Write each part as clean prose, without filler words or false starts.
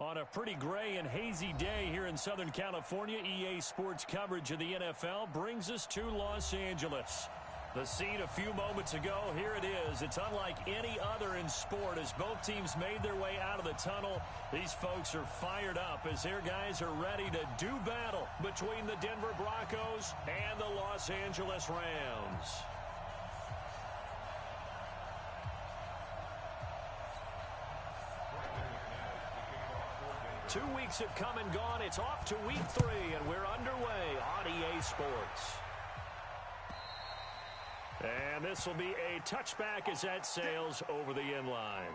On a pretty gray and hazy day here in Southern California, EA Sports coverage of the NFL brings us to Los Angeles. The scene a few moments ago, here it is. It's unlike any other in sport as both teams made their way out of the tunnel. These folks are fired up as their guys are ready to do battle between the Denver Broncos and the Los Angeles Rams. Two weeks have come and gone. It's off to week 3, and we're underway on EA Sports. And this will be a touchback as that sails over the end line.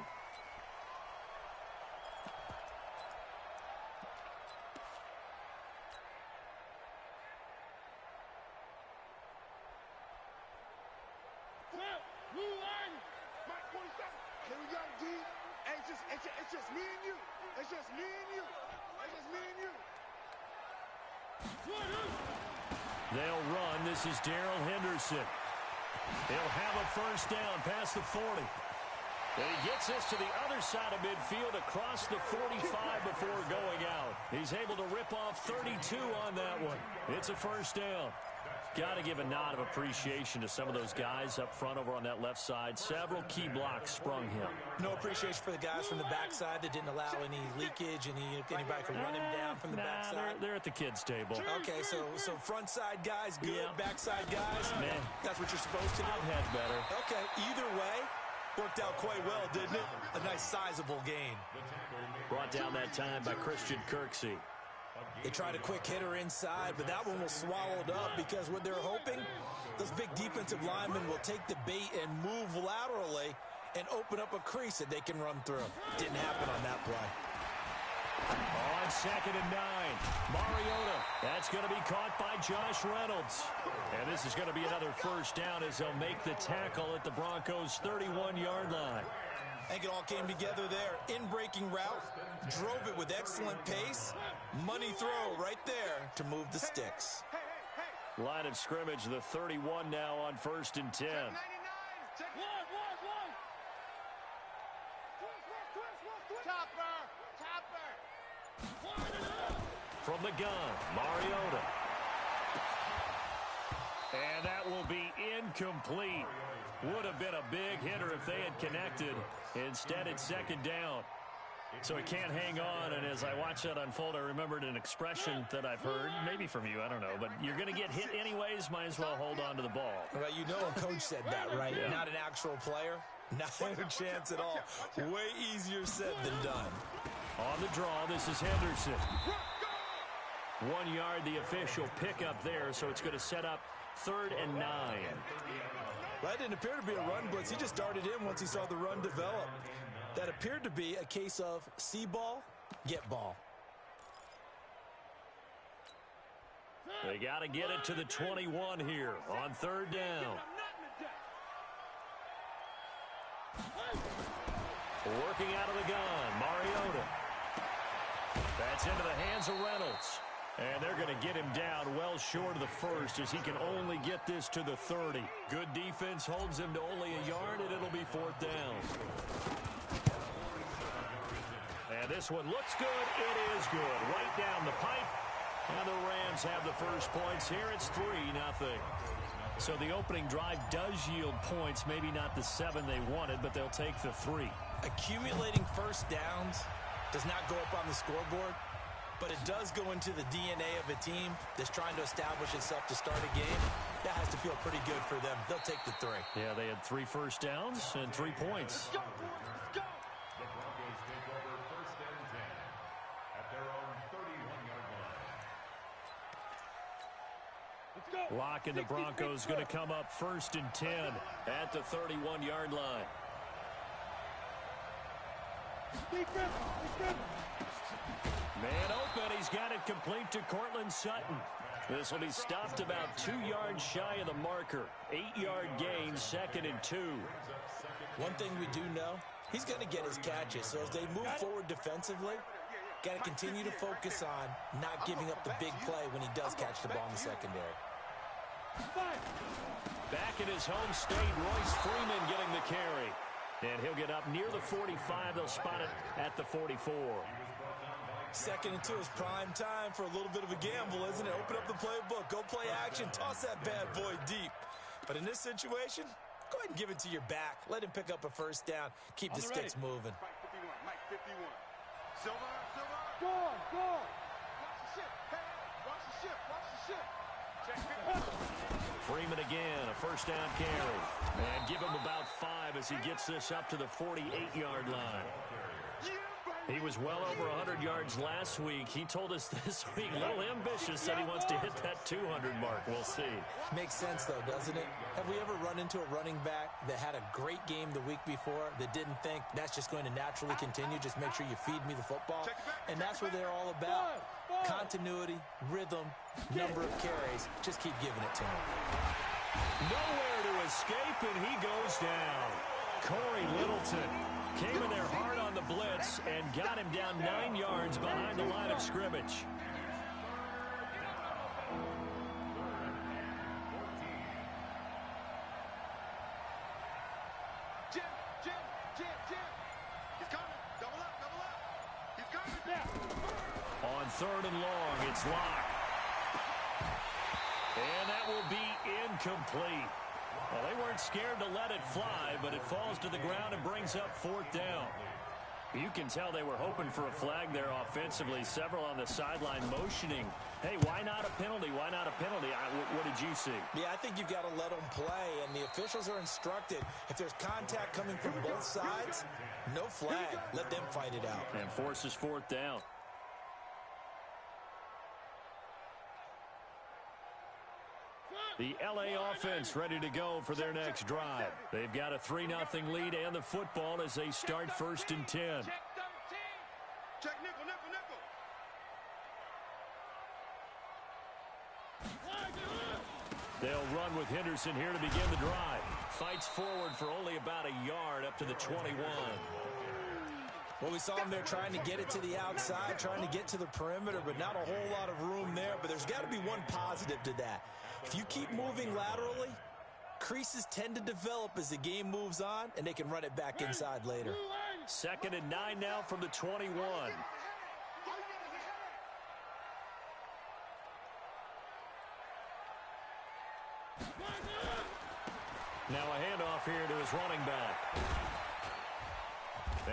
It's just me and you. It's just me and you. It's just me and you. They'll run. This is Darrell Henderson. He'll have a first down past the 40. And he gets this to the other side of midfield across the 45 before going out. He's able to rip off 32 on that one. It's a first down. Got to give a nod of appreciation to some of those guys up front over on that left side. Several key blocks sprung him. No appreciation for the guys from the backside that didn't allow any leakage, anybody could run him down from the backside. They're at the kids' table. Okay, so front side guys good, backside guys, that's what you're supposed to do. I've had better. Okay, either way, worked out quite well, didn't it? A nice sizable gain. Brought down that time by Christian Kirksey. They tried a quick hitter inside, but that one was swallowed up because what they're hoping, those big defensive linemen will take the bait and move laterally and open up a crease that they can run through. Didn't happen on that play. On 2nd and 9, Mariota. That's going to be caught by Josh Reynolds. And this is going to be another first down as they'll make the tackle at the Broncos' 31-yard line. I think it all came together there. In-breaking route, drove it with excellent pace. Money throw right there to move the sticks. Line of scrimmage, the 31 now on 1st and 10. From the gun, Mariota. And that will be incomplete. Would have been a big hitter if they had connected. Instead, it's 2nd down. So he can't hang on, and as I watch that unfold, I remembered an expression that I've heard, maybe from you, I don't know, but you're going to get hit anyways, might as well hold on to the ball. Well, you know a coach said that, right? Yeah. Not an actual player. Not a chance at all. Way easier said than done. On the draw, this is Henderson. 1 yard, the official pickup there, so it's going to set up 3rd and 9. That didn't appear to be a run blitz. He just darted in once he saw the run develop. That appeared to be a case of see ball, get ball. They got to get it to the 21 here on 3rd down. Working out of the gun, Mariota. That's into the hands of Reynolds. And they're going to get him down well short of the first as he can only get this to the 30. Good defense holds him to only a yard, and it'll be 4th down. And this one looks good. It is good. Right down the pipe. And the Rams have the first points here. It's 3-0. So the opening drive does yield points. Maybe not the 7 they wanted, but they'll take the 3. Accumulating first downs does not go up on the scoreboard, but it does go into the DNA of a team that's trying to establish itself to start a game. That has to feel pretty good for them. They'll take the 3. Yeah, they had 3 first downs and 3 points. Let's go. The Broncos take over 1st and 10 at their own 31-yard line. Lock and the Broncos going to come up 1st and 10 at the 31-yard line. Man open. He's got it complete to Cortland Sutton. This will be stopped about 2 yards shy of the marker. 8-yard gain, 2nd and 2. One thing we do know, he's going to get his catches. So as they move forward defensively, got to continue to focus on not giving up the big play when he does catch the ball in the secondary. Back in his home state, Royce Freeman getting the carry. And he'll get up near the 45. They'll spot it at the 44. Second and 2 is prime time for a little bit of a gamble, isn't it? Open up the playbook, go play action, toss that bad boy deep. But in this situation, go ahead and give it to your back. Let him pick up a first down. Keep the sticks moving. Mike 51, Mike 51. Silver, Silver. Go on, go on. Watch the ship. Hey, watch the ship, watch the ship. Check Freeman again, a first down carry. And give him about 5 as he gets this up to the 48-yard line. He was well over 100 yards last week. He told us this week, a little ambitious, said he wants to hit that 200 mark. We'll see. Makes sense, though, doesn't it? Have we ever run into a running back that had a great game the week before that didn't think that's just going to naturally continue? Just make sure you feed me the football. And that's what they're all about. Continuity, rhythm, number of carries. Just keep giving it to him. Nowhere to escape, and he goes down. Corey Littleton came in there hard on the blitz and got him down 9 yards behind the line of scrimmage. Jim. He's coming. Double up. He's coming. Yeah. On third and long, it's locked. And that will be incomplete. Well, they weren't scared to let it fly, but it falls to the ground and brings up fourth down. You can tell they were hoping for a flag there offensively. Several on the sideline motioning. Hey, why not a penalty? Why not a penalty? What did you see? Yeah, I think you've got to let them play, and the officials are instructed. If there's contact coming from both sides, no flag. Let them fight it out. And forces fourth down. The L.A. offense ready to go for their next drive. They've got a 3-0 lead and the football as they start first and 10. Check 13. Check nickel. They'll run with Henderson here to begin the drive. Fights forward for only about a yard up to the 21. Well, we saw him there trying to get it to the outside, trying to get to the perimeter, but not a whole lot of room there. But there's got to be one positive to that. If you keep moving laterally, creases tend to develop as the game moves on, and they can run it back inside later. 2nd and 9 now from the 21. Now a handoff here to his running back.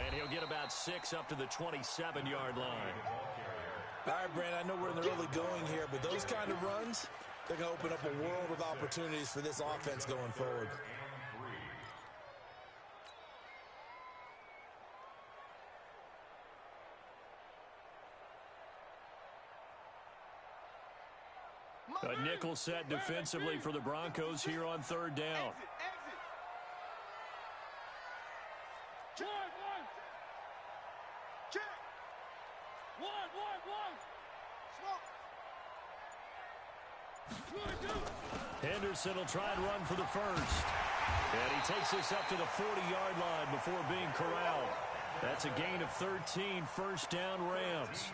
And he'll get about 6 up to the 27-yard line. All right, Brandon, I know we're in the early going here, but those kind of runs, they're going to open up a world of opportunities for this offense going forward. A nickel set defensively for the Broncos here on third down. Henderson will try and run for the first. And he takes this up to the 40-yard line before being corralled. That's a gain of 13, first down Rams.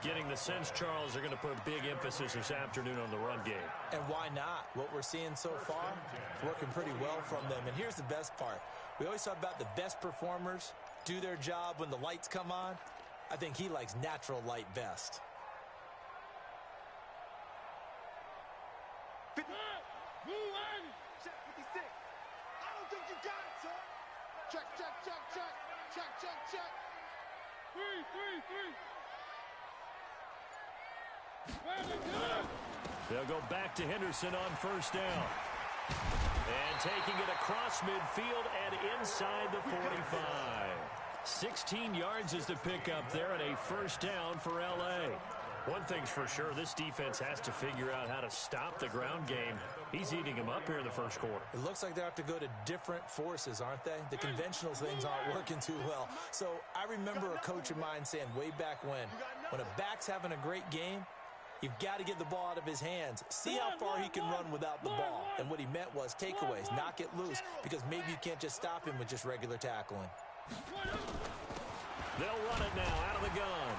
Getting the sense, Charles, they're going to put a big emphasis this afternoon on the run game. And why not? What we're seeing so far, working pretty well from them. And here's the best part. We always talk about the best performers do their job when the lights come on. I think he likes natural light best. Check 56. I don't think you got it, son. Check. They'll go back to Henderson on first down. And taking it across midfield and inside the 45. 16 yards is the pickup there and a first down for L.A. One thing's for sure, this defense has to figure out how to stop the ground game. He's eating him up here in the first quarter. It looks like they have to go to different forces, aren't they? The conventional things aren't working too well. So I remember a coach of mine saying way back when a back's having a great game, you've got to get the ball out of his hands. See how far he can run without the ball. And what he meant was takeaways, knock it loose, because maybe you can't just stop him with just regular tackling. They'll run it now out of the gun.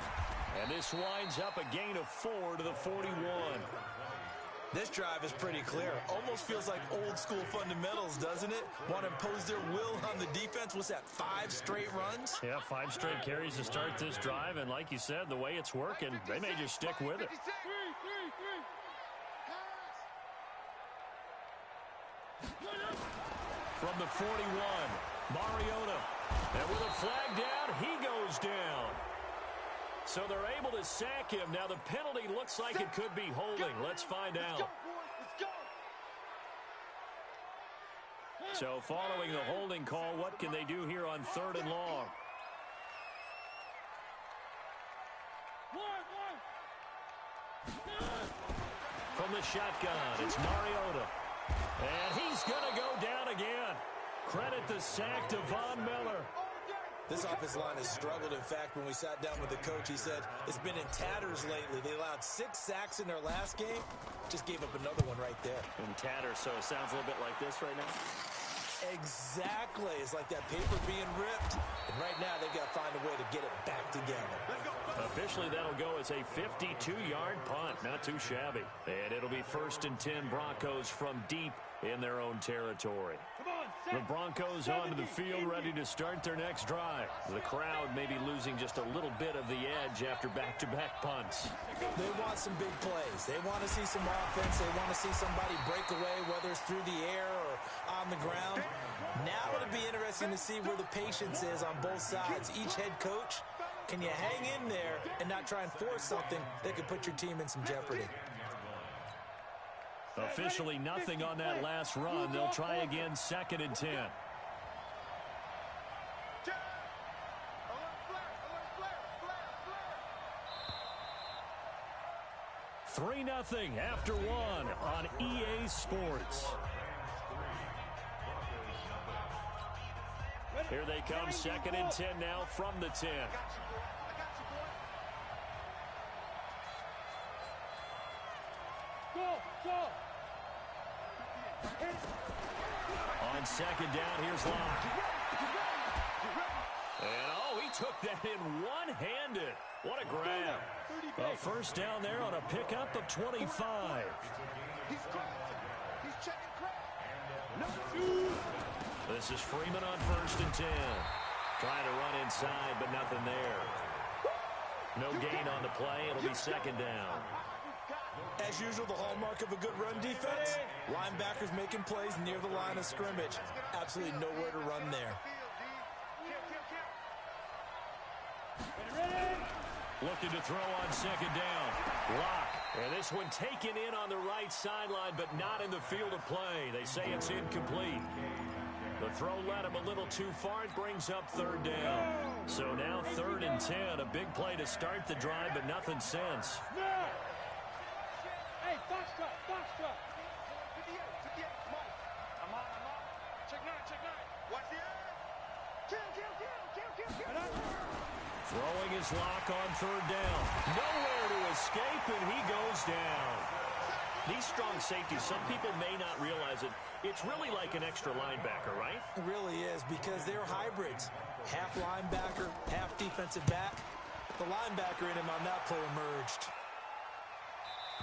And this winds up a gain of 4 to the 41. This drive is pretty clear. Almost feels like old school fundamentals, doesn't it? Want to impose their will on the defense. What's that, 5 straight runs? Yeah, 5 straight carries to start this drive. And like you said, the way it's working, they may just stick with it. From the 41, Mariota. And with a flag down, he goes down. So they're able to sack him. Now the penalty looks like it could be holding. Let's find out. So following the holding call, what can they do here on 3rd and long? From the shotgun, it's Mariota. And he's going to go down again. Credit the sack to Von Miller. This offensive line has struggled. In fact, when we sat down with the coach, he said it's been in tatters lately. They allowed 6 sacks in their last game. Just gave up another one right there. In tatters, so it sounds a little bit like this right now. Exactly. It's like that paper being ripped. And right now, they've got to find a way to get it back together. Officially, that'll go as a 52-yard punt. Not too shabby. And it'll be 1st and 10 Broncos from deep in their own territory. The Broncos onto the field, ready to start their next drive. The crowd may be losing just a little bit of the edge after back-to-back punts. They want some big plays. They want to see some offense. They want to see somebody break away, whether it's through the air or on the ground. Now it'll be interesting to see where the patience is on both sides. Each head coach, can you hang in there and not try and force something that could put your team in some jeopardy? Officially nothing on that last run. They'll try again 2nd and 10. 3-0 after 1 on EA Sports. Here they come, 2nd and 10 now from the 10. On 2nd down, here's Locke. And, oh, he took that in one-handed. What a grab. A 1st down there on a pickup of 25. This is Freeman on 1st and 10. Trying to run inside, but nothing there. No gain on the play. It'll be 2nd down. As usual, the hallmark of a good run defense, linebackers making plays near the line of scrimmage. Absolutely nowhere to run there. Looking to throw on 2nd down. Locke. And this one taken in on the right sideline, but not in the field of play. They say it's incomplete. The throw led him a little too far. It brings up 3rd down. So now 3rd and 10. A big play to start the drive, but nothing since. Hey, box truck. I'm on. Check 9. Watch the air. Kill. Throwing his Locke on 3rd down. Nowhere to escape, and he goes down. These strong safeties, some people may not realize it. It's really like an extra linebacker, right? It really is, because they're hybrids. Half linebacker, half defensive back. The linebacker in him on that play emerged.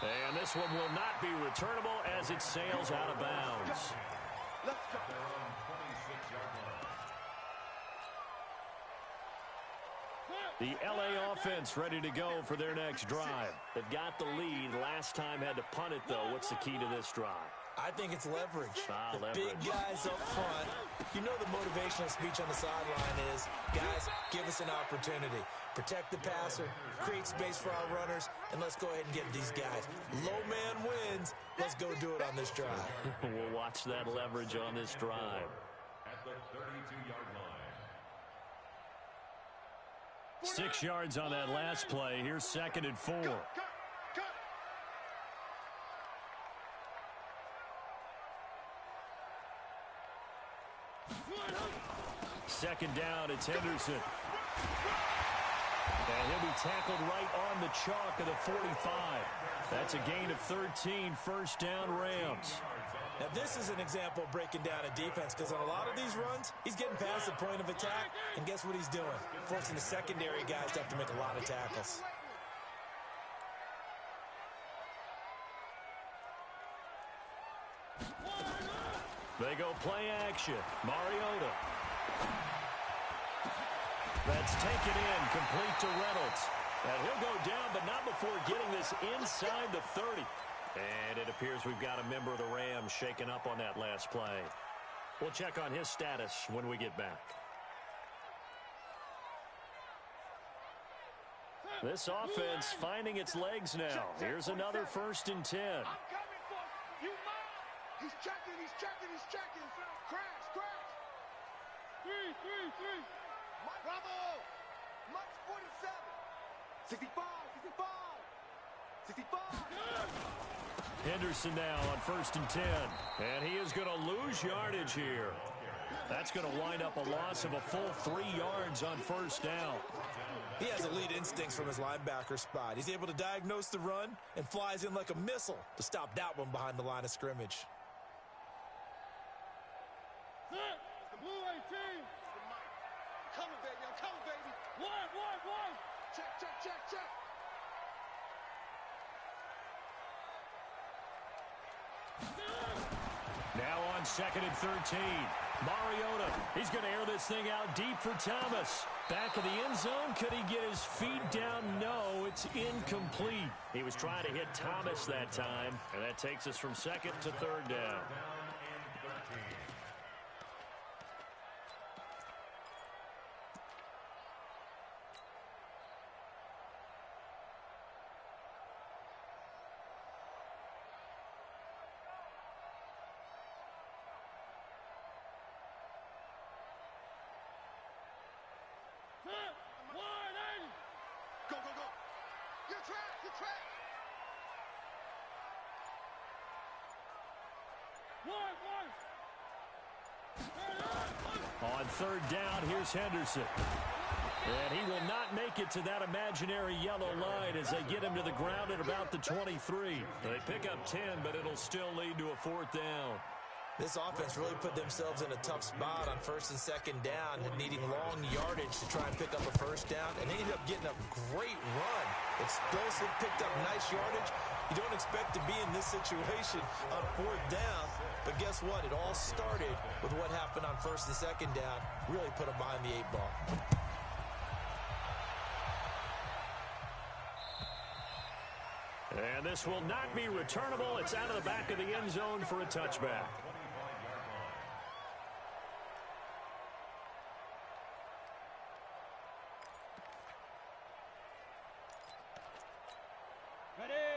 And this one will not be returnable as it sails out of bounds. Let's go. They're on 26-yard line. The LA offense ready to go for their next drive. They've got the lead. Last time had to punt it, though. What's the key to this drive? I think it's leverage. The Leverage. big guys up front. You know the motivational speech on the sideline is, guys, give us an opportunity. Protect the passer, create space for our runners, and let's go ahead and get these guys. Low man wins. Let's go do it on this drive. We'll watch that leverage on this drive. At the 32-yard line. 6 yards on that last play. Here's 2nd and 4. 2nd down, it's Henderson. And he'll be tackled right on the chalk of the 45. That's a gain of 13, 1st down Rams. Now, this is an example of breaking down a defense, because on a lot of these runs, he's getting past the point of attack, and guess what he's doing? Forcing the secondary guys to have to make a lot of tackles. They go play action. Mariota. That's taken in, complete to Reynolds. And he'll go down, but not before getting this inside the 30. And it appears we've got a member of the Rams shaken up on that last play. We'll check on his status when we get back. This offense finding its legs now. Here's another 1st and 10. I'm coming for you, man. He's checking, he's checking, he's checking. Crash, crash. Three. Bravo. Max 47. 65. 65. Henderson now on 1st and 10. And he is going to lose yardage here. That's going to wind up a loss of a full 3 yards on 1st down. He has elite instincts from his linebacker spot. He's able to diagnose the run and flies in like a missile to stop that one behind the line of scrimmage. The Blue 18. I'm coming, baby. I'm coming, baby. One. Check. Now on 2nd and 13. Mariota, he's going to air this thing out deep for Thomas. Back of the end zone, could he get his feet down? No, it's incomplete. He was trying to hit Thomas that time, and that takes us from 2nd to 3rd down. Go. You're trapped. On 3rd down, here's Henderson. And he will not make it to that imaginary yellow line as they get him to the ground at about the 23. They pick up 10, but it'll still lead to a 4th down. This offense really put themselves in a tough spot on 1st and 2nd down, needing long yardage to try and pick up a 1st down, and they ended up getting a great run. Explosive, picked up nice yardage. You don't expect to be in this situation on 4th down, but guess what? It all started with what happened on 1st and 2nd down. Really put them behind the 8 ball. And this will not be returnable. It's out of the back of the end zone for a touchback.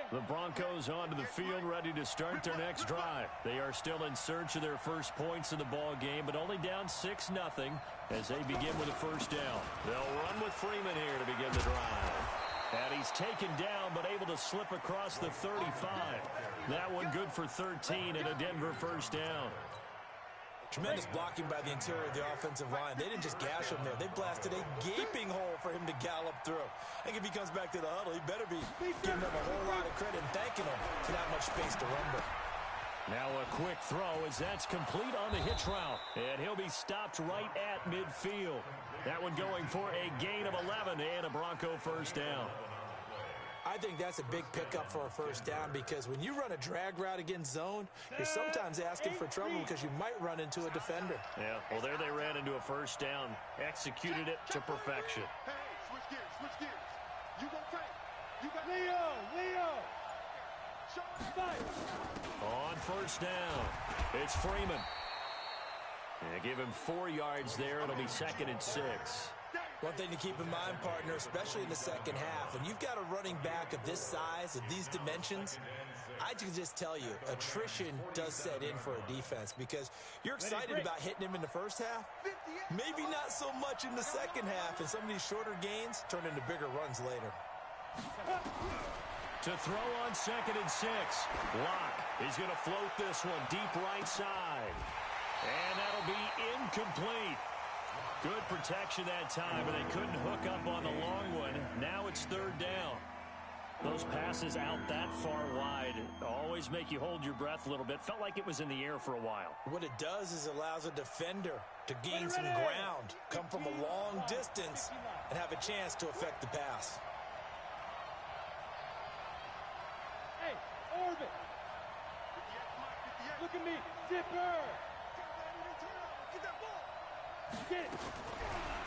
The Broncos onto the field, ready to start their next drive. They are still in search of their first points in the ball game, but only down 6-0 as they begin with a 1st down. They'll run with Freeman here to begin the drive. And he's taken down, but able to slip across the 35. That one good for 13 and a Denver 1st down. Tremendous blocking by the interior of the offensive line. They didn't just gash him there. They blasted a gaping hole for him to gallop through. I think if he comes back to the huddle, he better be giving them a whole lot of credit and thanking him for that much space to rumble. Now a quick throw as that's complete on the hitch route. And he'll be stopped right at midfield. That one going for a gain of 11 and a Bronco 1st down. I think that's a big pickup for a 1st down because when you run a drag route against zone, you're sometimes asking for trouble because you might run into a defender. Yeah, well, there they ran into a 1st down, executed it to perfection. Hey, switch gears. You go take. You got Leo. On 1st down, it's Freeman. And give him 4 yards there. It'll be 2nd and 6. One thing to keep in mind, partner, especially in the second half, when you've got a running back of this size, of these dimensions, I can just tell you, attrition does set in for a defense because you're excited about hitting him in the first half, maybe not so much in the second half, and some of these shorter gains turn into bigger runs later. To throw on 2nd and 6. Locke, he's going to float this one deep right side. And that'll be incomplete. Good protection that time, but they couldn't hook up on the long one. Now it's 3rd down. Those passes out that far wide always make you hold your breath a little bit. Felt like it was in the air for a while. What it does is allows a defender to gain some ground, come from a long distance, and have a chance to affect the pass. Hey, Orbit. Look at me. Zipper.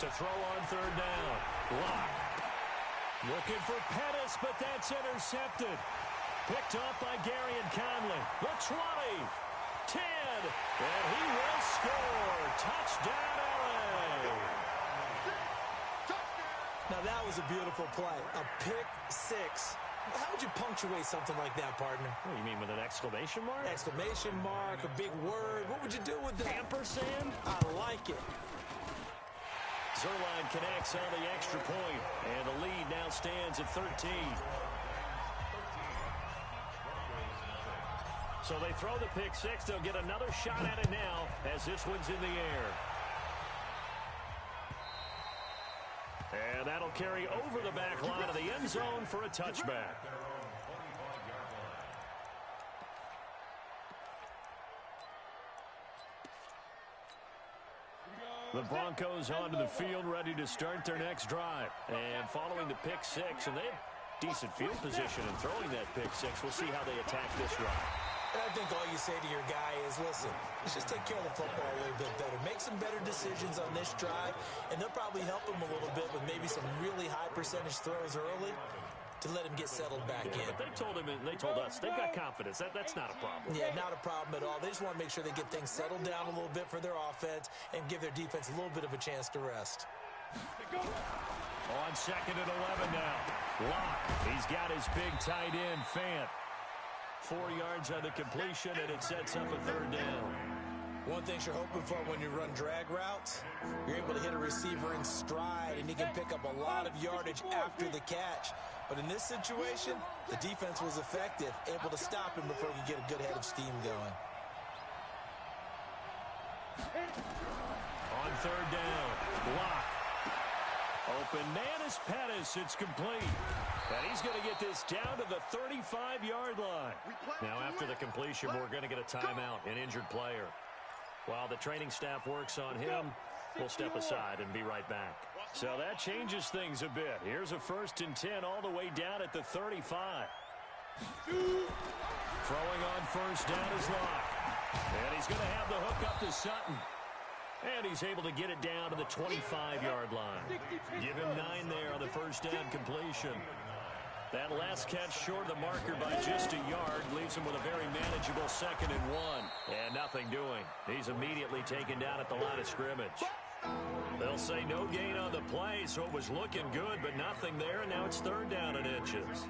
To throw on third down. Lock. Looking for Pettis, but that's intercepted. Picked off by Gary and Conley. The 20. 10. And he will score. Touchdown, LA. Now, that was a beautiful play. A pick six. How would you punctuate something like that, partner? What, you mean with an exclamation mark? Exclamation mark, a big word. What would you do with that? Ampersand? I like it. Zerline connects on the extra point, and the lead now stands at 13. So they throw the pick six. They'll get another shot at it now as this one's in the air. And that'll carry over the back line of the end zone for a touchback. The Broncos onto the field, ready to start their next drive. And following the pick six, and they have decent field position in throwing that pick six. We'll see how they attack this drive. And I think all you say to your guy is, listen, let's just take care of the football a little bit better. Make some better decisions on this drive, and they'll probably help him a little bit with maybe some really high percentage throws early to let him get settled back in. But they told us, they've got confidence. That's not a problem. Yeah, not a problem at all. They just want to make sure they get things settled down a little bit for their offense and give their defense a little bit of a chance to rest. On second and 11 now. Lock. He's got his big tight end, Fant. 4 yards on the completion, and it sets up a third down. One thing you're hoping for when you run drag routes, you're able to hit a receiver in stride, and he can pick up a lot of yardage after the catch. But in this situation, the defense was effective, able to stop him before he could get a good head of steam going. On third down, Lock. Open man is Pettis. It's complete. And he's going to get this down to the 35-yard line. Now, after the completion, we're going to get a timeout, an injured player. While the training staff works on him, we'll step aside and be right back. So that changes things a bit. Here's a 1st and 10 all the way down at the 35. Throwing on first down is Lock. And he's going to have the hook up to Sutton. And he's able to get it down to the 25-yard line. Give him 9 there on the first down completion. That last catch short of the marker by just a yard leaves him with a very manageable 2nd and 1. And nothing doing. He's immediately taken down at the line of scrimmage. They'll say no gain on the play, so it was looking good, but nothing there, and now it's 3rd down and inches.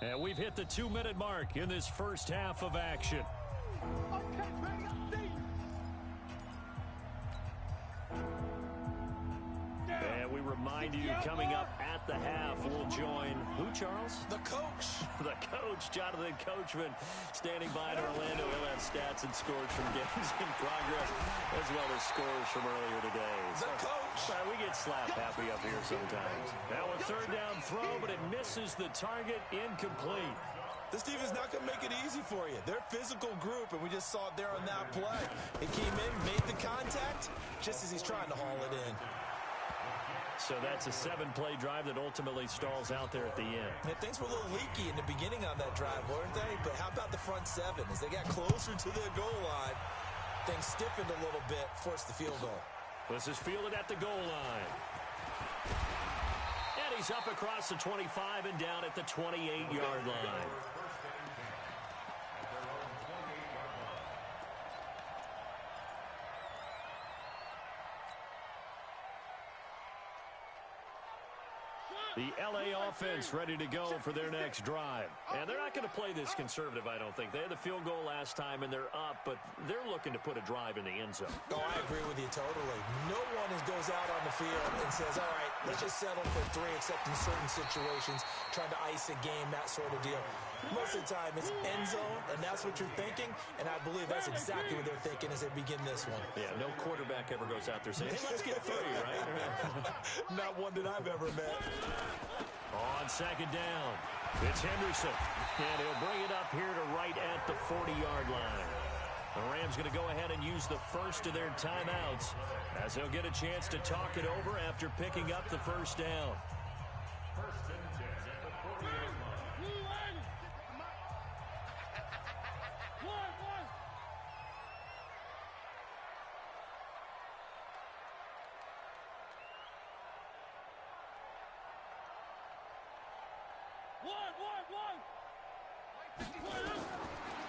And we've hit the 2-minute mark in this first half of action. And we remind you, coming up at the half, we'll join who, Charles? The coach. The coach, Jonathan Coachman, standing by in Orlando. He'll have stats and scores from games in progress, as well as scores from earlier today. The coach. We get slap happy up here sometimes. Now a 3rd down throw, but it misses the target, incomplete. This team is not going to make it easy for you. They're a physical group, and we just saw it there on that play. He came in, made the contact, just as he's trying to haul it in. So that's a 7-play drive that ultimately stalls out there at the end. And things were a little leaky in the beginning on that drive, weren't they? But how about the front 7? As they got closer to their goal line, things stiffened a little bit, forced the field goal. This is fielded at the goal line. And he's up across the 25 and down at the 28-yard line. The L.A. offense ready to go for their next drive. And they're not going to play this conservative, I don't think. They had the field goal last time, and they're up, but they're looking to put a drive in the end zone. Oh, I agree with you totally. No one goes out on the field and says, all right, let's just settle for 3, except in certain situations, trying to ice a game, that sort of deal. Most of the time, it's end zone, and that's what you're thinking, and I believe that's exactly what they're thinking as they begin this one. Yeah, no quarterback ever goes out there saying, hey, let's get 3, right? Not one that I've ever met. On second down, it's Henderson, and he'll bring it up here to right at the 40-yard line. The Rams going to go ahead and use the first of their timeouts as they'll get a chance to talk it over after picking up the first down.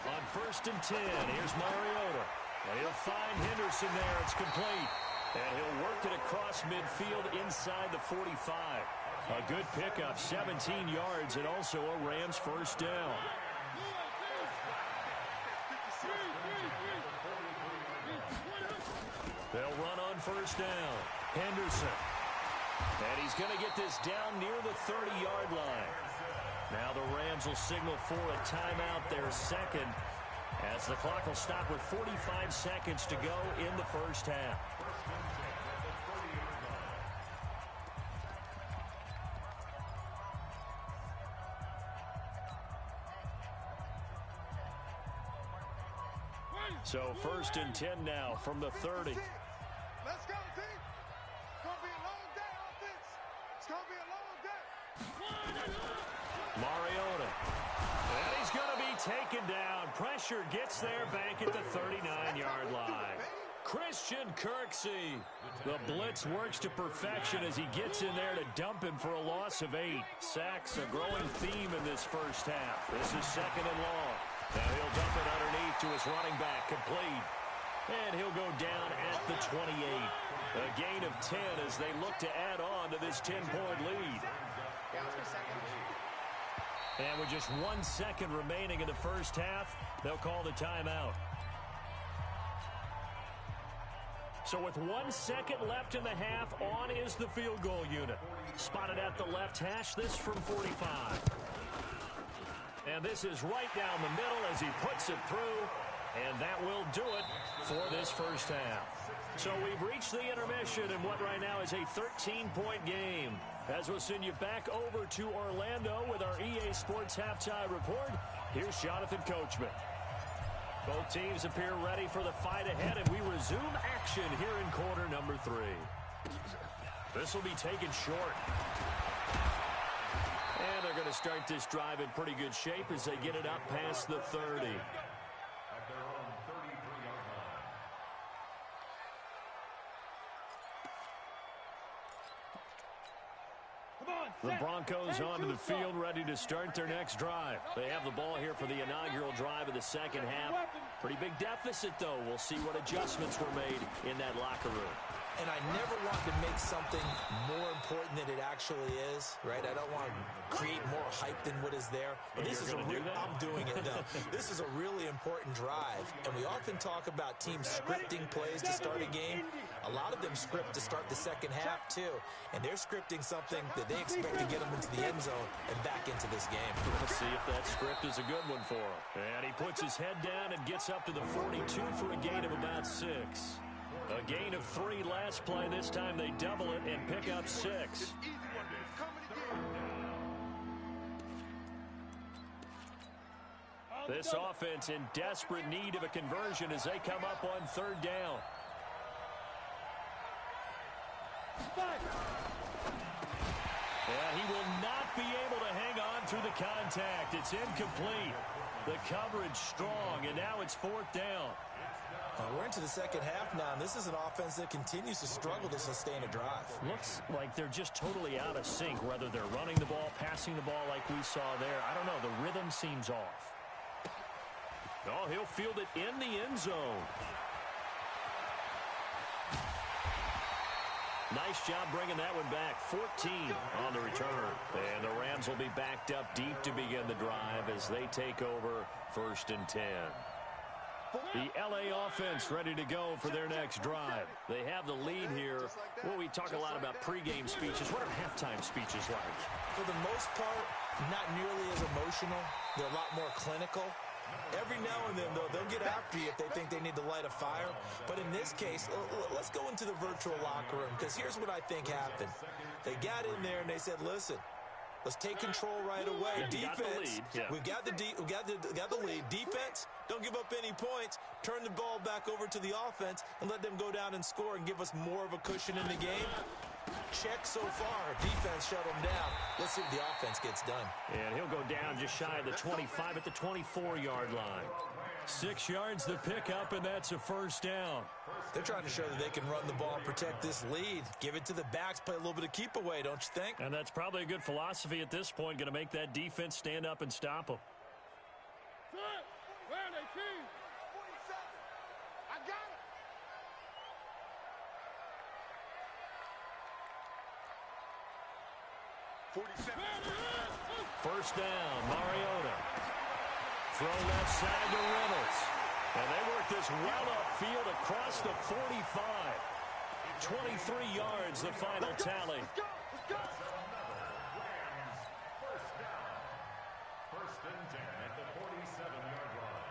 On 1st and 10, here's Mariota. He'll find Henderson there. It's complete. And he'll work it across midfield inside the 45. A good pickup, 17 yards, and also a Rams first down. They'll run on 1st down. Henderson. And he's going to get this down near the 30-yard line. Now the Rams will signal for a timeout, their second, as the clock will stop with 45 seconds to go in the first half. So 1st and 10 now from the 30. Let's go, team. It's going to be a long day, offense. It's going to be a long day. Mariota. And he's going to be taken down. Pressure gets there back at the 39-yard line. Christian Kirksey. The blitz works to perfection as he gets in there to dump him for a loss of 8. Sacks, a growing theme in this first half. This is 2nd and long. Now he'll dump it underneath to his running back, complete. And he'll go down at the 28. A gain of 10 as they look to add on to this 10-point lead. And with just 1 second remaining in the first half, they'll call the timeout. So with 1 second left in the half, on is the field goal unit. Spotted at the left hash, this from 45. And this is right down the middle as he puts it through. And that will do it for this first half. So we've reached the intermission in what right now is a 13-point game. As we'll send you back over to Orlando with our EA Sports Halftime Report, here's Jonathan Coachman. Both teams appear ready for the fight ahead, and we resume action here in quarter number 3. This will be taken short. And they're going to start this drive in pretty good shape as they get it up past the 30. The Broncos onto the field, ready to start their next drive. They have the ball here for the inaugural drive of the second half. Pretty big deficit, though. We'll see what adjustments were made in that locker room. And I never want to make something more important than it actually is, right? I don't want to create more hype than what is there. But this is I'm doing it, though. This is a really important drive. And we often talk about teams scripting plays to start a game. A lot of them script to start the second half, too. And they're scripting something that they expect to get them into the end zone and back into this game. Let's see if that script is a good one for him. And he puts his head down and gets up to the 42 for a gain of about 6. A gain of 3 last play. This time they double it and pick up 6. This offense in desperate need of a conversion as they come up on 3rd down. And he will not be able to hang on through the contact. It's incomplete. The coverage strong, and now it's 4th down. We're into the second half now, and this is an offense that continues to struggle to sustain a drive. Looks like they're just totally out of sync, whether they're running the ball, passing the ball like we saw there. I don't know. The rhythm seems off. Oh, he'll field it in the end zone. Nice job bringing that one back. 14 on the return. And the Rams will be backed up deep to begin the drive as they take over 1st and 10. The L.A. offense ready to go for their next drive. They have the lead here. Well, we talk a lot about pregame speeches. What are halftime speeches like? For the most part, not nearly as emotional. They're a lot more clinical. Every now and then, though, they'll get after you if they think they need to light a fire. But in this case, let's go into the virtual locker room, because here's what I think happened. They got in there and they said, listen, let's take control right away. Defense, we've got the lead. Defense, don't give up any points. Turn the ball back over to the offense and let them go down and score and give us more of a cushion in the game. Check so far. Defense shut them down. Let's see what the offense gets done. And he'll go down just shy of the 25 at the 24-yard line. 6 yards the pickup, and that's a first down. They're trying to show that they can run the ball and protect this lead. Give it to the backs, play a little bit of keep away, don't you think? And that's probably a good philosophy at this point, going to make that defense stand up and stop them. Where are they, King? 47. I got it. First down, Mariota. Throw left side to Reynolds. And they work this well upfield across the 45. 23 yards, the final tally. Let's go. First and 10 at the 47-yard line.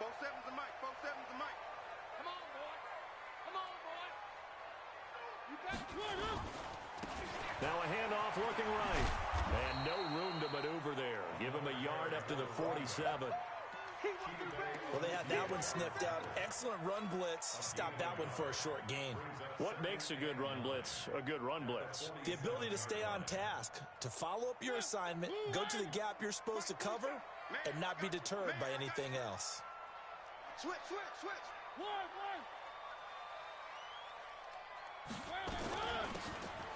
4-7's the mic. 4-7's the mic. Come on, boy. Come on, boy. You got it. Now a handoff looking right. And no room to maneuver there. Give him a yard up to the 47. Well, they had that one sniffed out. Excellent run blitz. Stop that one for a short gain. What makes a good run blitz a good run blitz? The ability to stay on task, to follow up your assignment, go to the gap you're supposed to cover, and not be deterred by anything else. Switch.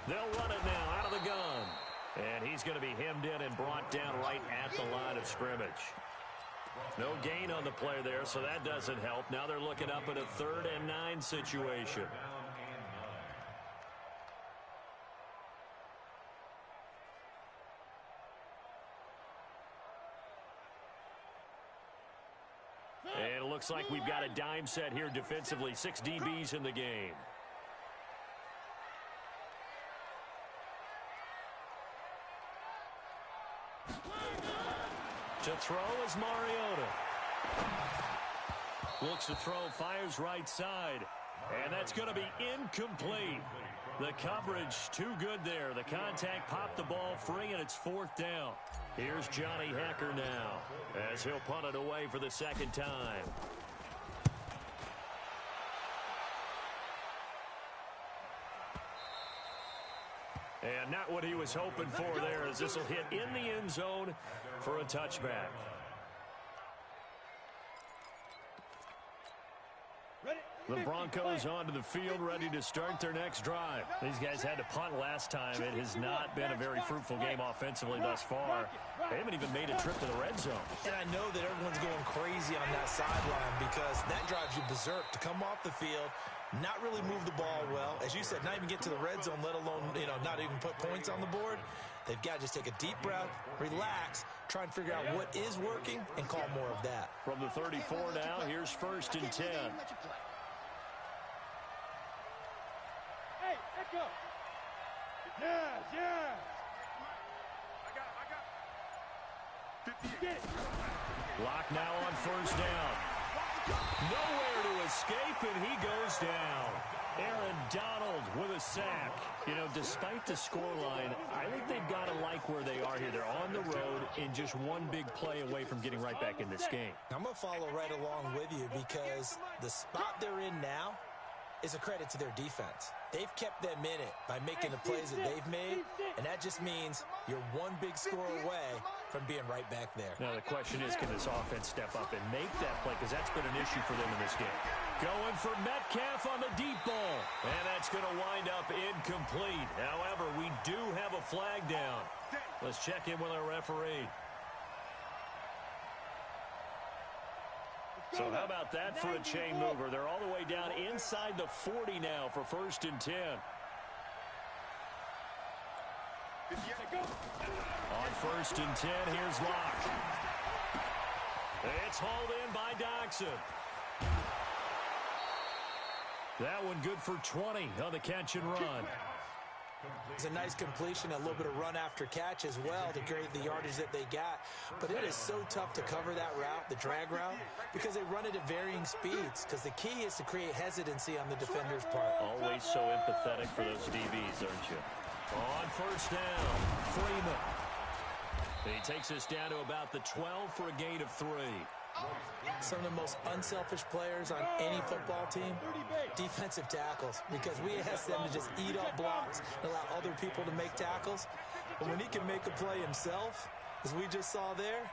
They'll run it now out of the gun. And he's going to be hemmed in and brought down right at the line of scrimmage. No gain on the play there, so that doesn't help. Now they're looking up at a 3rd and 9 situation. And it looks like we've got a dime set here defensively. 6 DBs in the game. To throw is Mariota. Looks to throw, fires right side. And that's going to be incomplete. The coverage too good there. The contact popped the ball free, and it's 4th down. Here's Johnny Hecker now as he'll punt it away for the 2nd time. And not what he was hoping for there, as this will hit in the end zone for a touchback. The Broncos onto the field, ready to start their next drive. These guys had to punt last time. It has not been a very fruitful game offensively thus far. They haven't even made a trip to the red zone. And I know that everyone's going crazy on that sideline because that drives you berserk to come off the field, not really move the ball well. As you said, not even get to the red zone, let alone, not even put points on the board. They've got to just take a deep breath, relax, try and figure out what is working, and call more of that. From the 34 now, here's 1st and 10. Hey, Echo. Yeah. I got it. 50. Lock now on 1st down. Nowhere to escape, and he goes down. Aaron Donald with a sack. Despite the scoreline, I think they've got to like where they are here. They're on the road and just one big play away from getting right back in this game. I'm going to follow right along with you because the spot they're in now is a credit to their defense. They've kept them in it by making the plays that they've made, and that just means you're one big score away from being right back there. Now the question is, can this offense step up and make that play? Because that's been an issue for them in this game. Going for Metcalf on the deep ball. And that's going to wind up incomplete. However, we do have a flag down. Let's check in with our referee. So how about that for a chain mover? They're all the way down inside the 40 now for 1st and 10. On 1st and 10, here's Locke. It's hauled in by Doxson. That one good for 20 on the catch and run. It's a nice completion, a little bit of run after catch as well to create the yardage that they got. But it is so tough to cover that route, the drag route, because they run it at varying speeds. Because the key is to create hesitancy on the defender's part. Always so empathetic for those DBs, aren't you? On 1st down, Freeman. He takes us down to about the 12 for a gain of 3. Some of the most unselfish players on any football team, defensive tackles, because we ask them to just eat up blocks and allow other people to make tackles. And when he can make a play himself, as we just saw there,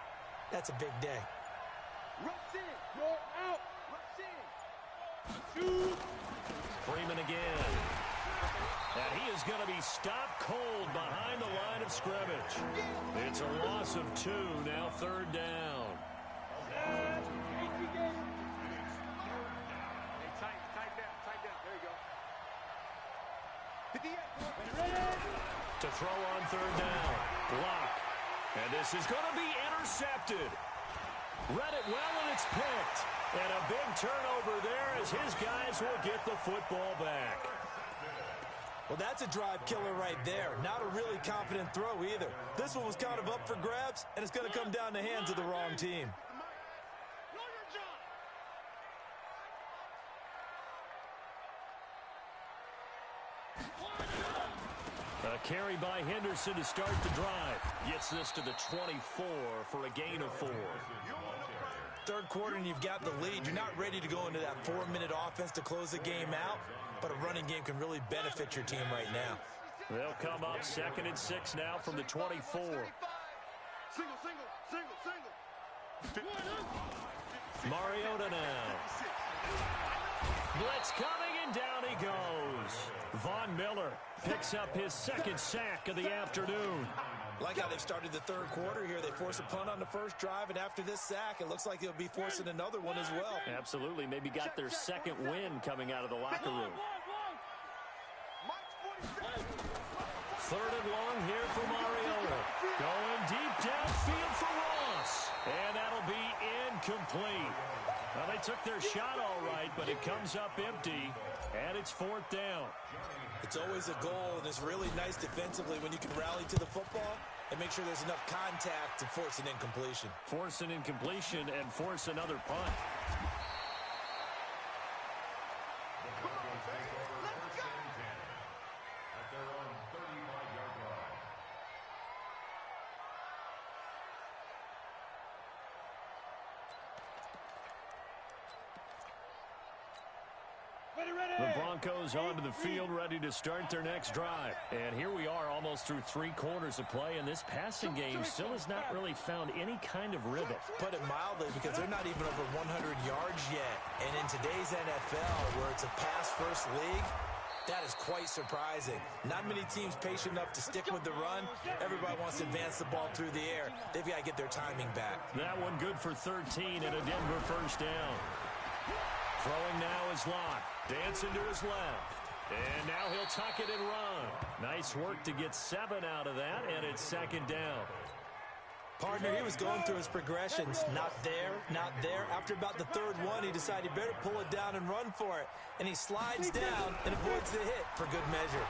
that's a big day. Rush in. Go out. Rush in. Freeman again. And he is going to be stopped cold behind the line of scrimmage. It's a loss of 2, now 3rd down. Hey, tighten down. There you go. To throw on 3rd down. Block. And this is going to be intercepted. Read it well, and it's picked. And a big turnover there as his guys will get the football back. Well, that's a drive killer right there. Not a really confident throw either. This one was kind of up for grabs, and it's going to come down the hands of the wrong team. A carry by Henderson to start the drive. Gets this to the 24 for a gain of 4. Third quarter and you've got the lead. You're not ready to go into that 4-minute offense to close the game out, but a running game can really benefit your team right now. They'll come up 2nd and 6 now from the 24. Single. Mariota now. Blitz coming, and down he goes. Von Miller picks up his 2nd sack of the afternoon. Like how they've started the third quarter here. They force a punt on the first drive, and after this sack, it looks like they'll be forcing another one as well. Absolutely. Maybe got their 2nd win coming out of the locker room. 3rd and long here for Mariota. Going deep downfield for Ross. And that'll be incomplete. Well, they took their shot all right, but it comes up empty, and it's 4th down. It's always a goal, and it's really nice defensively when you can rally to the football and make sure there's enough contact to force an incompletion. Force an incompletion and force another punt. The Broncos onto the field, ready to start their next drive. And here we are, almost through 3 quarters of play, and this passing game still has not really found any kind of rhythm. Put it mildly, because they're not even over 100 yards yet. And in today's NFL, where it's a pass-first league, that is quite surprising. Not many teams patient enough to stick with the run. Everybody wants to advance the ball through the air. They've got to get their timing back. That one good for 13 and a Denver 1st down. Throwing now is Locke. Dancing to his left. And now he'll tuck it and run. Nice work to get 7 out of that, and it's 2nd down. Partner, he was going through his progressions. Not there, not there. After about the 3rd one, he decided he better pull it down and run for it. And he slides down and avoids the hit for good measure.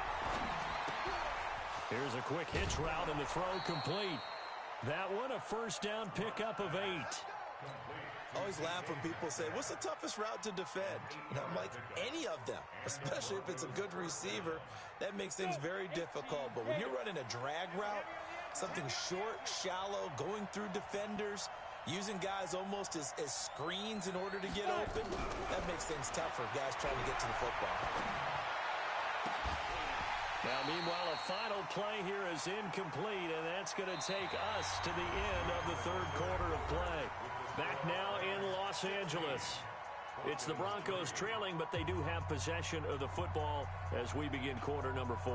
Here's a quick hitch route, and the throw complete. That one a 1st down pickup of 8. I always laugh when people say, what's the toughest route to defend? And I'm like, any of them, especially if it's a good receiver. That makes things very difficult. But when you're running a drag route, something short, shallow, going through defenders, using guys almost as screens in order to get open, that makes things tough for guys trying to get to the football. Now, meanwhile, a final play here is incomplete, and that's going to take us to the end of the 3rd quarter of play. Back now in Los Angeles. It's the Broncos trailing, but they do have possession of the football as we begin quarter number 4.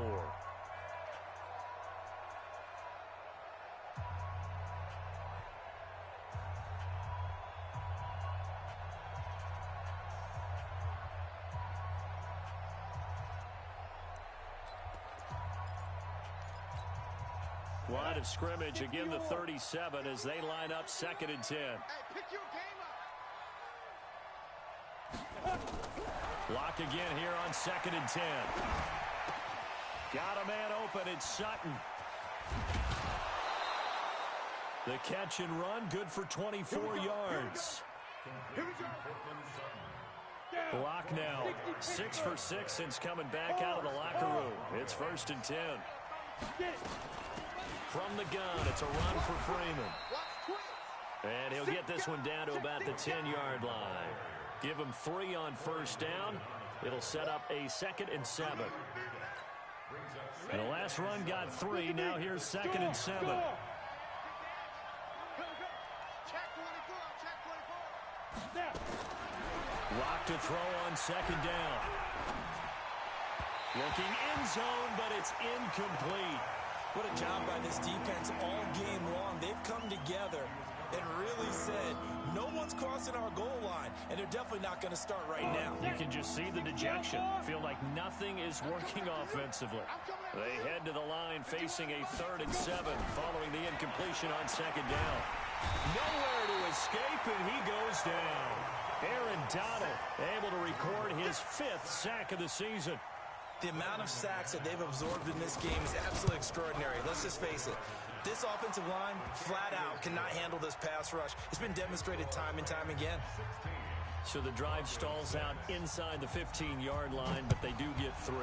Line of scrimmage, again the 37 as they line up 2nd and 10. Hey, pick your game up. Lock again here on 2nd and 10. Got a man open, it's Sutton. The catch and run, good for 24 yards. Lock now, 6 for 6 since coming back out of the locker room. It's 1st and 10. From the gun, it's a run for Freeman. And he'll get this one down to about the 10-yard line. Give him 3 on 1st down. It'll set up a 2nd and 7. And the last run got 3. Now here's 2nd and 7. Clock to throw on second down. Looking end zone, but it's incomplete. What a job by this defense all game long. They've come together and really said, no one's crossing our goal line, and they're definitely not going to start right now. You can just see the dejection. Feel like nothing is working offensively. They head to the line facing a 3rd and 7 following the incompletion on second down. Nowhere to escape, and he goes down. Aaron Donald able to record his 5th sack of the season. The amount of sacks that they've absorbed in this game is absolutely extraordinary. Let's just face it. This offensive line, flat out, cannot handle this pass rush. It's been demonstrated time and time again. So the drive stalls out inside the 15-yard line, but they do get 3.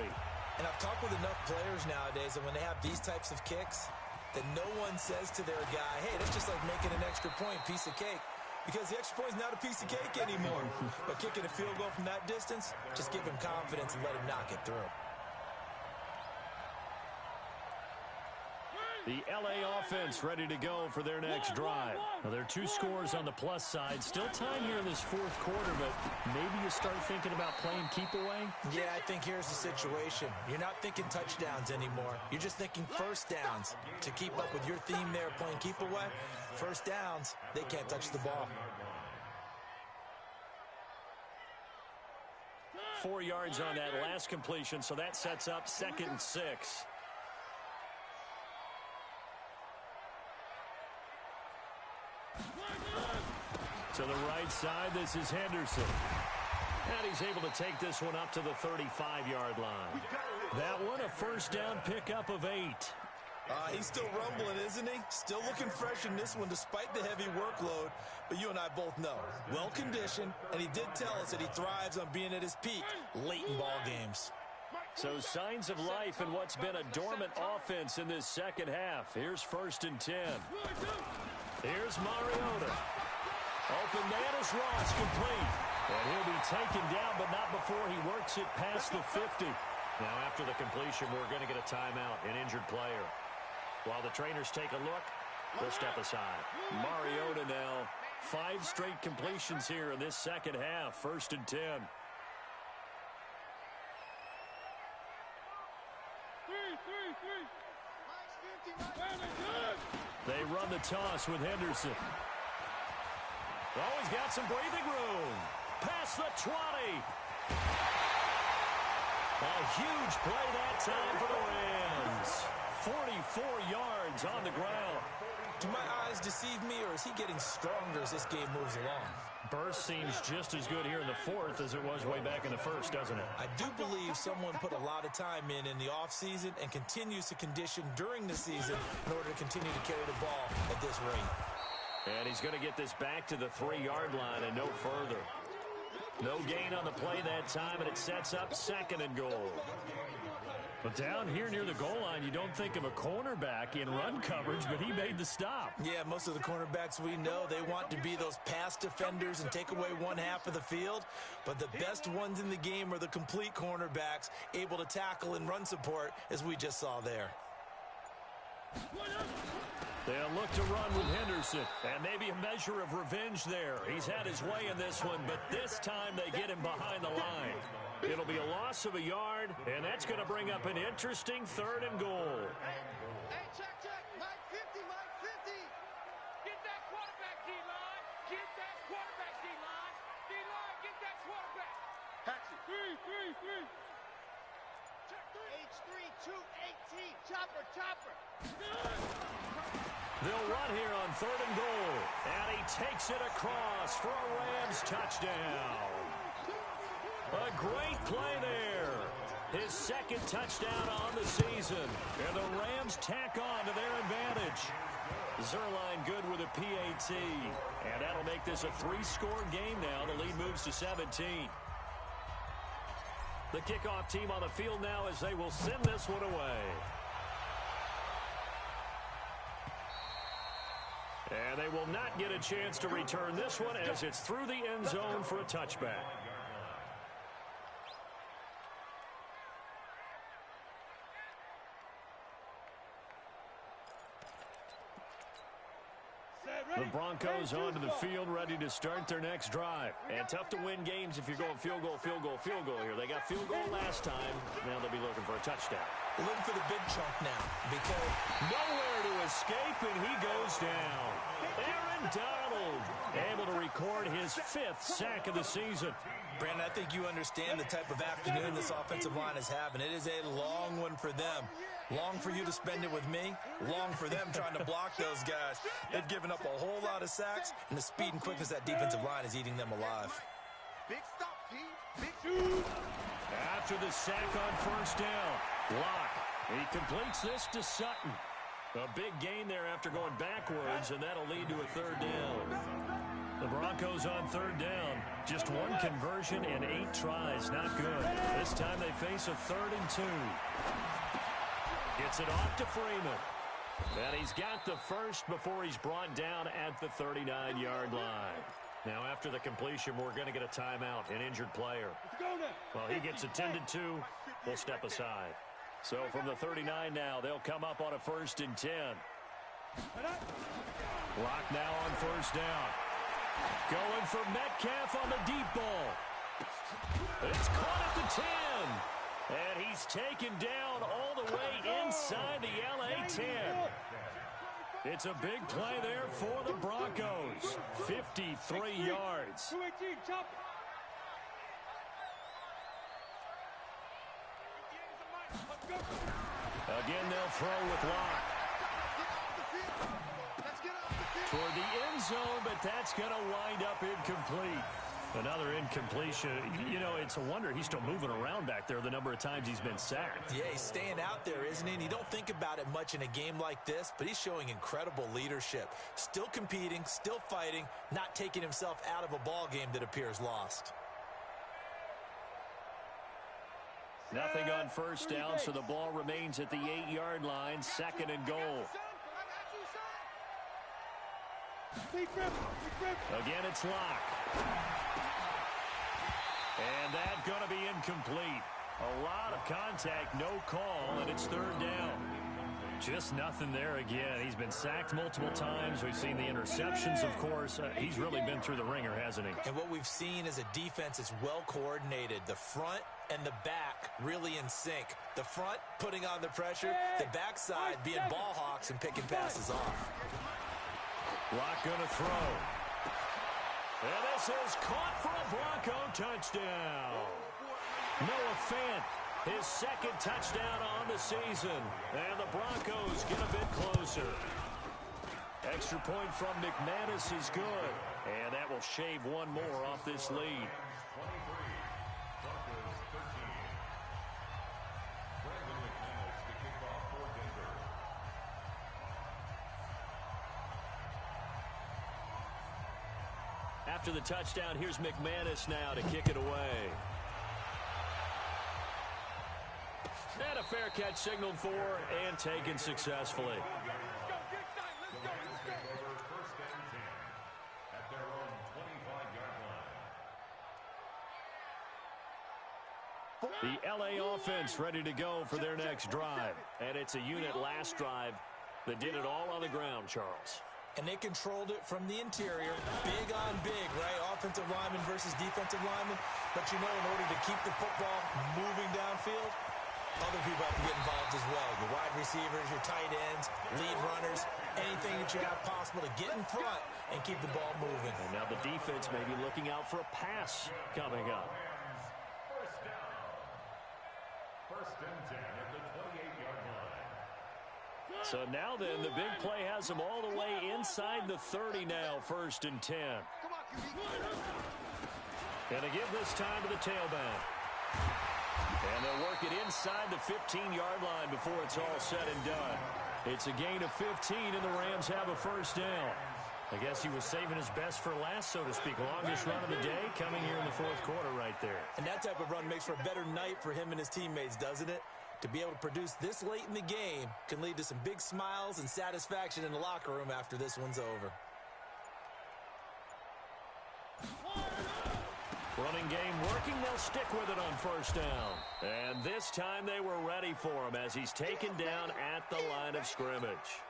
And I've talked with enough players nowadays that when they have these types of kicks, that no one says to their guy, hey, that's just like making an extra point, piece of cake. Because the extra point is not a piece of cake anymore. But kicking a field goal from that distance, just give him confidence and let him knock it through. The L.A. offense ready to go for their next drive. Now, there are 2 scores on the plus side. Still time here in this 4th quarter, but maybe you start thinking about playing keep away? Yeah, I think here's the situation. You're not thinking touchdowns anymore. You're just thinking first downs. To keep up with your theme there, playing keep away, first downs, they can't touch the ball. 4 yards on that last completion, so that sets up 2nd and 6. To the right side, this is Henderson. And he's able to take this one up to the 35-yard line. That one, a first down pickup of 8. He's still rumbling, isn't he? Still looking fresh in this one despite the heavy workload. But you and I both know, well-conditioned, and he did tell us that he thrives on being at his peak late in ball games. So signs of life in what's been a dormant offense in this second half. Here's 1st and 10. Here's Mariota. Open man is Ross, complete. And he'll be taken down, but not before he works it past the 50. Now, after the completion, we're going to get a timeout, an injured player. While the trainers take a look, we'll step aside. Mariota now, 5 straight completions here in this second half, 1st and 10. They run the toss with Henderson. Oh, he's got some breathing room. Past the 20. A huge play that time for the Rams. 44 yards on the ground. Do my eyes deceive me, or is he getting stronger as this game moves along? Burst seems just as good here in the 4th as it was way back in the 1st, doesn't it? I do believe someone put a lot of time in the offseason and continues to condition during the season in order to continue to carry the ball at this rate. And he's going to get this back to the 3-yard line and no further. No gain on the play that time, and it sets up 2nd and goal. But down here near the goal line, you don't think of a cornerback in run coverage, but he made the stop. Yeah, most of the cornerbacks we know, they want to be those pass defenders and take away one half of the field. But the best ones in the game are the complete cornerbacks, able to tackle and run support, as we just saw there. They'll look to run with Henderson, and maybe a measure of revenge there. He's had his way in this one, but this time they get him behind the line. It'll be a loss of a yard, and that's going to bring up an interesting 3rd and goal. Hey, check. Mike 50, Mike 50. Get that quarterback, D-line. Get that quarterback, D-line. D-line, get that quarterback. Hatchet. 3. Check 3. H3, 218. Chopper. They'll run here on 3rd and goal, and he takes it across for a Rams touchdown. A great play there. His 2nd touchdown on the season, and the Rams tack on to their advantage. Zerline good with a PAT, and that'll make this a 3-score game now. The lead moves to 17. The kickoff team on the field now as they will send this one away. And they will not get a chance to return this one as it's through the end zone for a touchback. The Broncos onto the field, ready to start their next drive. And tough to win games if you're going field goal, field goal, field goal here. They got field goal last time. Now they'll be looking for a touchdown. Looking for the big chunk now because nowhere to escape, and he goes down. Aaron Donald able to record his 5th sack of the season. Brandon, I think you understand the type of afternoon this offensive line is having. It is a long one for them. Long for you to spend it with me. Long for them trying to block those guys. They've given up a whole lot of sacks, and the speed and quickness of that defensive line is eating them alive. Big stop, T. Big shoot. After the sack on first down, Locke. He completes this to Sutton. A big gain there after going backwards, and that'll lead to a 3rd down. The Broncos on 3rd down. Just 1 conversion and 8 tries. Not good. This time they face a 3rd and 2. Gets it off to Freeman. And he's got the first before he's brought down at the 39-yard line. Now, after the completion, we're going to get a timeout, an injured player. Well, he gets attended to. We'll step aside. So from the 39 now, they'll come up on a 1st and 10. Lock now on 1st down. Going for Metcalf on the deep ball. It's caught at the 10. And he's taken down all the way inside the LA 10. It's a big play there for the Broncos. 53 yards. Again, they'll throw with Locke. Toward the end zone, but that's going to wind up incomplete. Another incompletion. You know, it's a wonder he's still moving around back there the number of times he's been sacked. Yeah, he's staying out there, isn't he? And you don't think about it much in a game like this, but he's showing incredible leadership. Still competing, still fighting, not taking himself out of a ball game that appears lost. Nothing on first down, so the ball remains at the 8-yard line, 2nd and goal. Again, it's Locke. And that's going to be incomplete. A lot of contact, no call, and it's 3rd down. Just nothing there again. He's been sacked multiple times. We've seen the interceptions, of course. He's really been through the ringer, hasn't he? And what we've seen is a defense that's well coordinated. The front and the back really in sync. The front putting on the pressure, the backside being ball hawks and picking passes off. Locke going to throw. And this is caught for a Bronco touchdown. Noah Fant, his 2nd touchdown on the season. And the Broncos get a bit closer. Extra point from McManus is good. And that will shave 1 more off this lead. After the touchdown, here's McManus now to kick it away. And a fair catch signaled for and taken successfully. The LA offense ready to go for their next drive. And it's a unit last drive that did it all on the ground, Charles. And they controlled it from the interior. Big on big, right? Offensive lineman versus defensive lineman. But you know, in order to keep the football moving downfield, other people have to get involved as well. Your wide receivers, your tight ends, lead runners, anything that you have possible to get in front and keep the ball moving. And now the defense may be looking out for a pass coming up. First and 10 at the 28-yard line. So now then, the big play has them all the way inside the 30 now, 1st and 10. And again this time to the tailback. And they'll work it inside the 15-yard line before it's all said and done. It's a gain of 15, and the Rams have a 1st down. I guess he was saving his best for last, so to speak. Longest run of the day coming here in the 4th quarter right there. And that type of run makes for a better night for him and his teammates, doesn't it? To be able to produce this late in the game can lead to some big smiles and satisfaction in the locker room after this one's over. Running game working. They'll stick with it on 1st down. And this time they were ready for him as he's taken down at the line of scrimmage.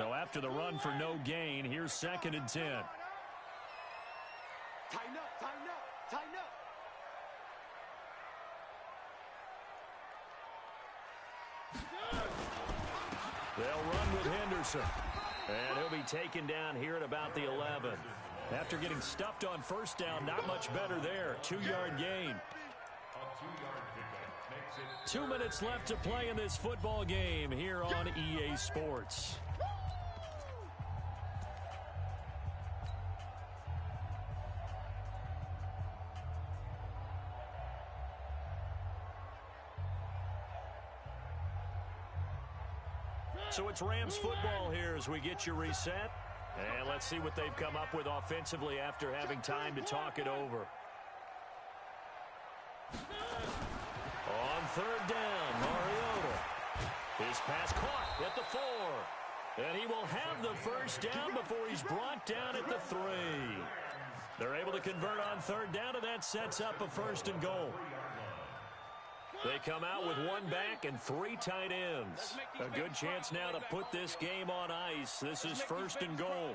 So after the run for no gain, here's 2nd and 10. Tighten up, tighten up, tighten up. They'll run with Henderson. And he'll be taken down here at about the 11. After getting stuffed on 1st down, not much better there. 2-yard gain. 2 minutes left to play in this football game here on EA Sports. So it's Rams football here as we get you reset. And let's see what they've come up with offensively after having time to talk it over. On 3rd down, Mariota. His pass caught at the 4. And he will have the 1st down before he's brought down at the 3. They're able to convert on 3rd down, and that sets up a 1st and goal. They come out with 1 back and 3 tight ends. A good chance now to put this game on ice. This is 1st and goal.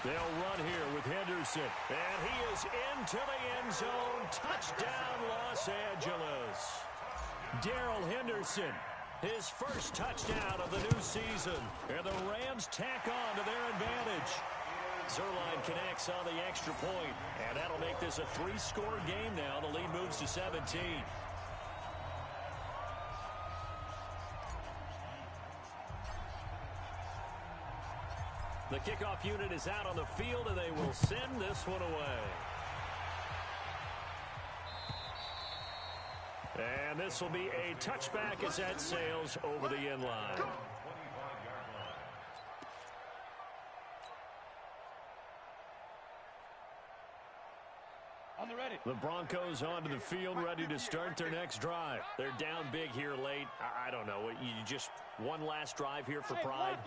They'll run here with Henderson. And he is into the end zone. Touchdown, Los Angeles. Darrell Henderson, his 1st touchdown of the new season. And the Rams tack on to their advantage. Zerline connects on the extra point. And that'll make this a 3-score game now. The lead moves to 17. The kickoff unit is out on the field, and they will send this one away. And this will be a touchback as that sails over the end line. The Broncos onto the field, ready to start their next drive. They're down big here late. I don't know. You just one last drive here for pride.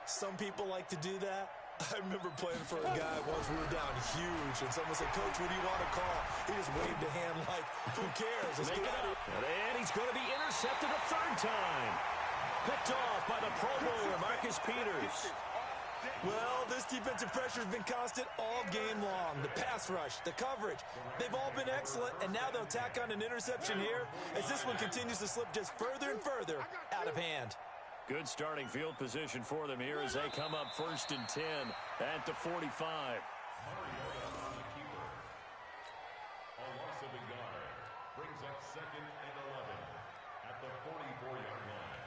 Some people like to do that. I remember playing for a guy once. We were down huge, and someone said, "Coach, what do you want to call?" He just waved a hand like, "Who cares? Let's get out of here." And he's going to be intercepted a 3rd time. Picked off by the Pro Bowler, Marcus Peters. Well, this defensive pressure has been constant all game long. The pass rush, the coverage, they've all been excellent, and now they'll tack on an interception here as this one continues to slip just further and further out of hand. Good starting field position for them here as they come up 1st and 10 at the 45. Mariota on the keeper. A loss of a yard brings up 2nd and 11 at the 44-yard line.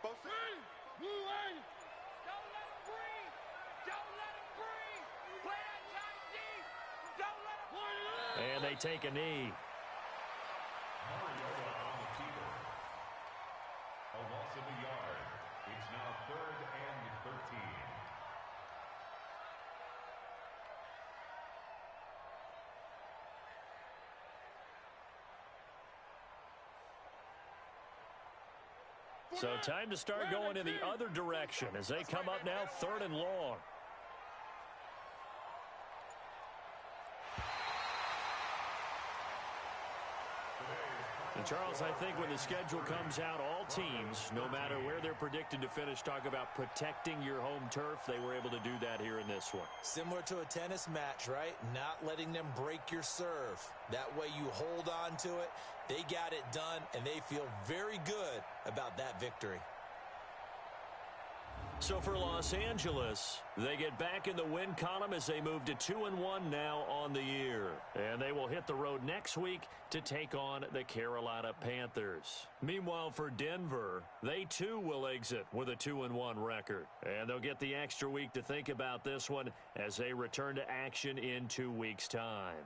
Both sides. Don't let him breathe. Don't let him breathe. Play that tight deep. Don't let him breathe. And they take a knee. Mariota on the keeper. A loss of a yard. It's now 3rd and 13. So time to start going in the other direction as they come up now 3rd and long. And Charles, I think when the schedule comes out, all teams, no matter where they're predicted to finish, talk about protecting your home turf. They were able to do that here in this one. Similar to a tennis match, right? Not letting them break your serve. That way you hold on to it. They got it done, and they feel very good about that victory. So for Los Angeles, they get back in the win column as they move to 2-1 now on the year. And they will hit the road next week to take on the Carolina Panthers. Meanwhile, for Denver, they too will exit with a 2-1 record. And they'll get the extra week to think about this one as they return to action in 2 weeks' time.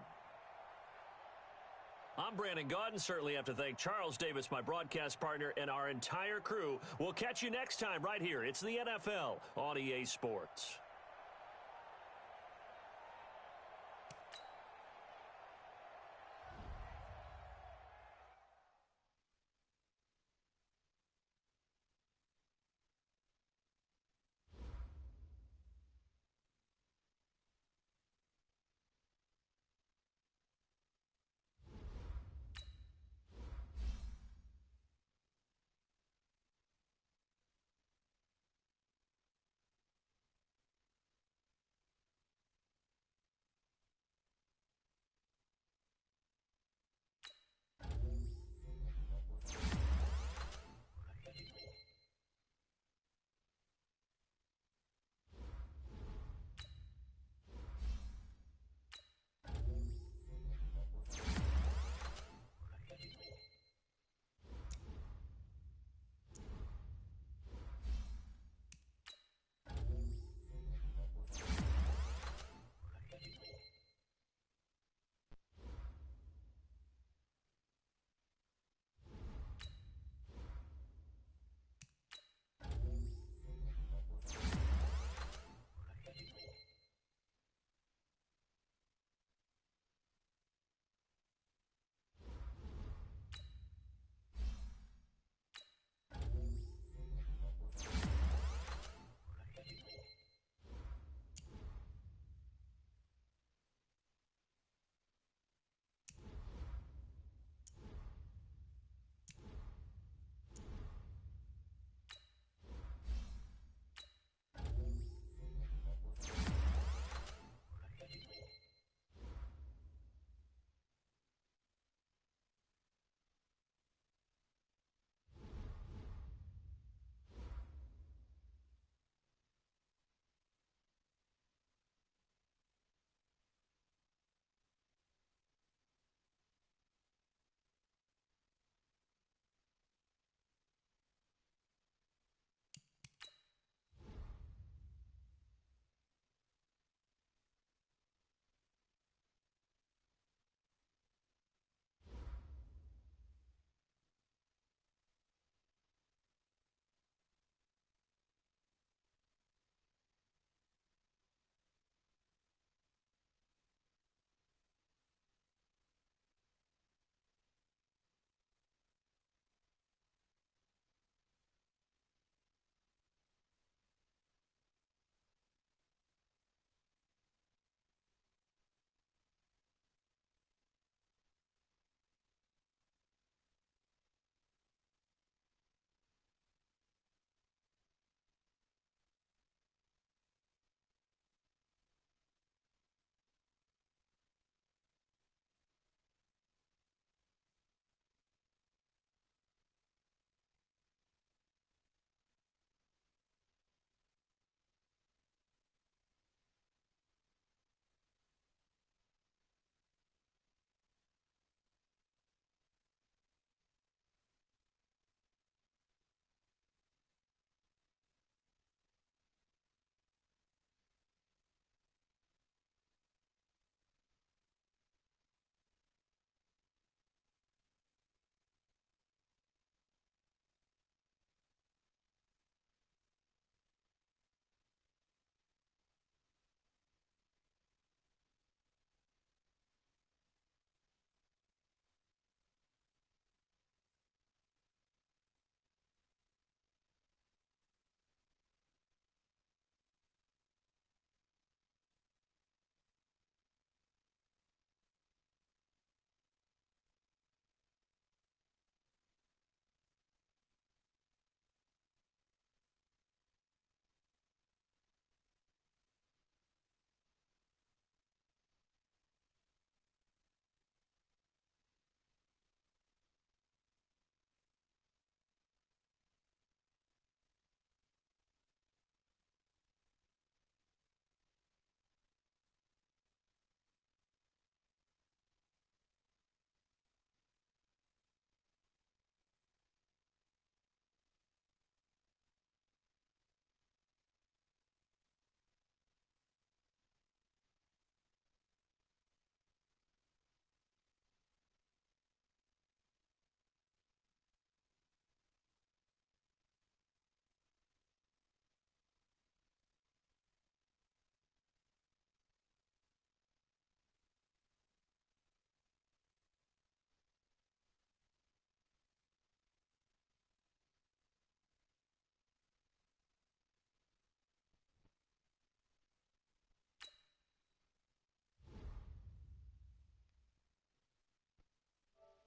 I'm Brandon Gaudin. Certainly have to thank Charles Davis, my broadcast partner, and our entire crew. We'll catch you next time right here. It's the NFL on EA Sports.